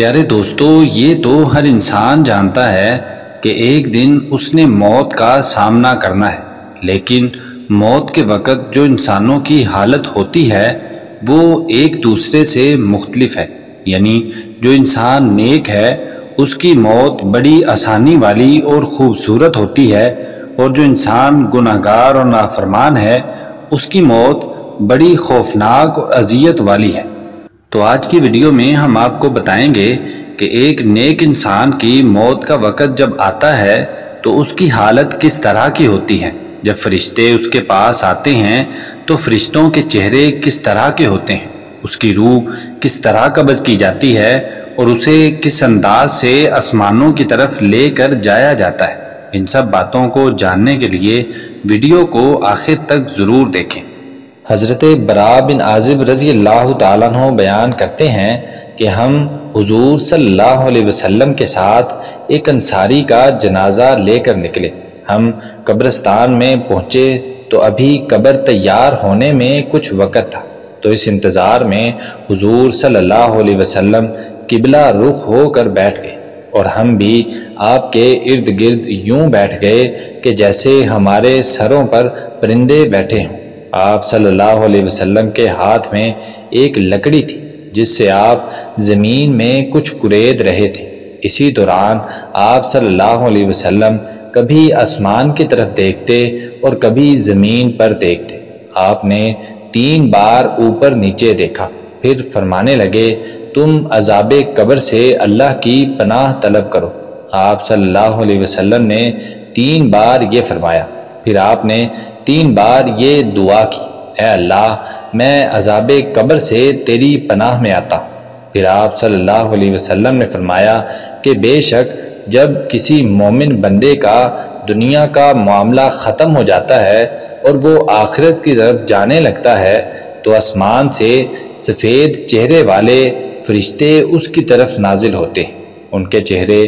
پیارے دوستو، یہ تو ہر انسان جانتا ہے کہ ایک دن اس نے موت کا سامنا کرنا ہے، لیکن موت کے وقت جو انسانوں کی حالت ہوتی ہے وہ ایک دوسرے سے مختلف ہے۔ یعنی جو انسان نیک ہے اس کی موت بڑی آسانی والی اور خوبصورت ہوتی ہے، اور جو انسان گناہگار اور نافرمان ہے اس کی موت بڑی خوفناک اور اذیت والی ہے۔ تو آج کی ویڈیو میں ہم آپ کو بتائیں گے کہ ایک نیک انسان کی موت کا وقت جب آتا ہے تو اس کی حالت کس طرح کی ہوتی ہے۔ جب فرشتے اس کے پاس آتے ہیں تو فرشتوں کے چہرے کس طرح کے ہوتے ہیں، اس کی روح کس طرح قبض کی جاتی ہے اور اسے کس انداز سے آسمانوں کی طرف لے کر جایا جاتا ہے۔ ان سب باتوں کو جاننے کے لیے ویڈیو کو آخر تک ضرور دیکھیں۔ حضرت براء بن عازب رضی اللہ تعالیٰ عنہ بیان کرتے ہیں کہ ہم حضور صلی اللہ علیہ وسلم کے ساتھ ایک انصاری کا جنازہ لے کر نکلے۔ ہم قبرستان میں پہنچے تو ابھی قبر تیار ہونے میں کچھ وقت تھا، تو اس انتظار میں حضور صلی اللہ علیہ وسلم قبلہ رخ ہو کر بیٹھ گئے، اور ہم بھی آپ کے ارد گرد یوں بیٹھ گئے کہ جیسے ہمارے سروں پر پرندے بیٹھے ہوں۔ آپ صلی اللہ علیہ وسلم کے ہاتھ میں ایک لکڑی تھی جس سے آپ زمین میں کچھ کورید رہے تھے۔ اسی دوران آپ صلی اللہ علیہ وسلم کبھی آسمان کی طرف دیکھتے اور کبھی زمین پر دیکھتے۔ آپ نے 3 بار اوپر نیچے دیکھا، پھر فرمانے لگے، تم عذاب قبر سے اللہ کی پناہ طلب کرو۔ آپ صلی اللہ علیہ وسلم نے 3 بار یہ فرمایا، پھر آپ نے 3 بار یہ دعا کی، اے اللہ میں عذاب قبر سے تیری پناہ میں آتا ہوں۔ پھر آپ صلی اللہ علیہ وسلم نے فرمایا کہ بے شک جب کسی مومن بندے کا دنیا کا معاملہ ختم ہو جاتا ہے اور وہ آخرت کی طرف جانے لگتا ہے تو آسمان سے سفید چہرے والے فرشتے اس کی طرف نازل ہوتے ہیں۔ ان کے چہرے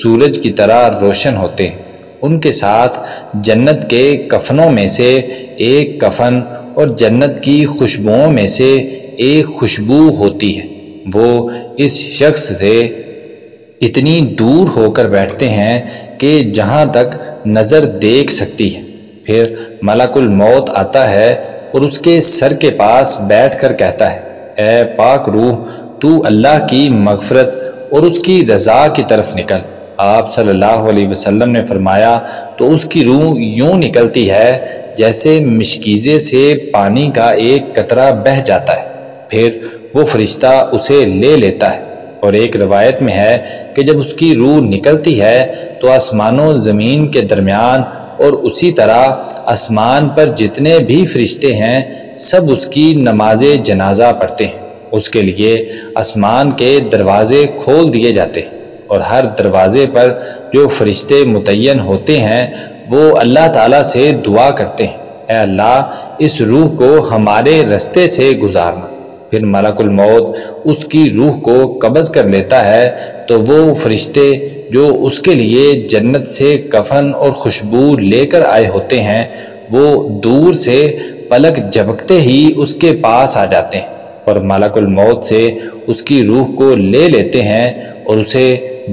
سورج کی طرح روشن ہوتے ہیں۔ ان کے ساتھ جنت کے کفنوں میں سے ایک کفن اور جنت کی خوشبوؤں میں سے ایک خوشبو ہوتی ہے۔ وہ اس شخص سے اتنی دور ہو کر بیٹھتے ہیں کہ جہاں تک نظر دیکھ سکتی ہے۔ پھر ملک الموت آتا ہے اور اس کے سر کے پاس بیٹھ کر کہتا ہے، اے پاک روح، تو اللہ کی مغفرت اور اس کی رضا کی طرف نکل۔ آپ صلی اللہ علیہ وسلم نے فرمایا تو اس کی روح یوں نکلتی ہے جیسے مشکیزے سے پانی کا ایک قطرہ بہہ جاتا ہے، پھر وہ فرشتہ اسے لے لیتا ہے۔ اور ایک روایت میں ہے کہ جب اس کی روح نکلتی ہے تو آسمان و زمین کے درمیان اور اسی طرح آسمان پر جتنے بھی فرشتے ہیں سب اس کی نماز جنازہ پڑھتے ہیں۔ اس کے لیے آسمان کے دروازے کھول دیے جاتے ہیں، اور ہر دروازے پر جو فرشتے متعین ہوتے ہیں وہ اللہ تعالیٰ سے دعا کرتے ہیں، اے اللہ اس روح کو ہمارے رستے سے گزارنا۔ پھر ملک الموت اس کی روح کو قبض کر لیتا ہے تو وہ فرشتے جو اس کے لیے جنت سے کفن اور خوشبو لے کر آئے ہوتے ہیں وہ دور سے پلک جھپکتے ہی اس کے پاس آ جاتے ہیں اور ملک الموت سے اس کی روح کو لے لیتے ہیں اور اسے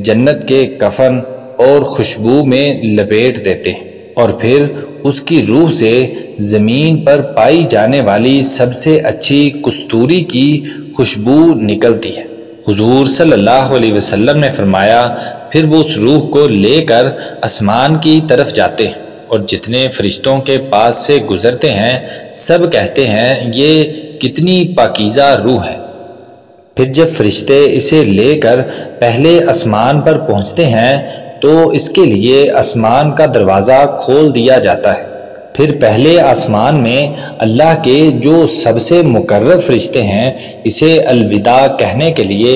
جنت کے کفن اور خوشبو میں لپیٹ دیتے ہیں، اور پھر اس کی روح سے زمین پر پائی جانے والی سب سے اچھی کستوری کی خوشبو نکلتی ہے۔ حضور صلی اللہ علیہ وسلم نے فرمایا پھر وہ اس روح کو لے کر آسمان کی طرف جاتے ہیں، اور جتنے فرشتوں کے پاس سے گزرتے ہیں سب کہتے ہیں یہ کتنی پاکیزہ روح ہے۔ پھر جب فرشتے اسے لے کر پہلے آسمان پر پہنچتے ہیں تو اس کے لیے آسمان کا دروازہ کھول دیا جاتا ہے۔ پھر پہلے آسمان میں اللہ کے جو سب سے مقرب فرشتے ہیں اسے الوداع کہنے کے لیے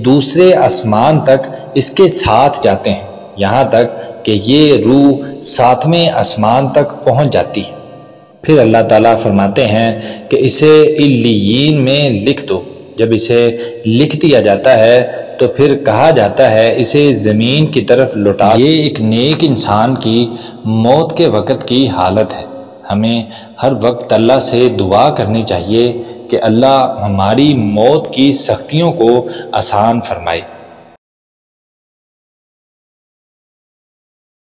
دوسرے آسمان تک اس کے ساتھ جاتے ہیں، یہاں تک کہ یہ روح 7ویں آسمان تک پہنچ جاتی ہے۔ پھر اللہ تعالیٰ فرماتے ہیں کہ اسے علیین میں لکھ دو۔ جب اسے لکھ دیا جاتا ہے تو پھر کہا جاتا ہے اسے زمین کی طرف لوٹا۔ یہ ایک نیک انسان کی موت کے وقت کی حالت ہے۔ ہمیں ہر وقت اللہ سے دعا کرنی چاہیے کہ اللہ ہماری موت کی سختیوں کو آسان فرمائے۔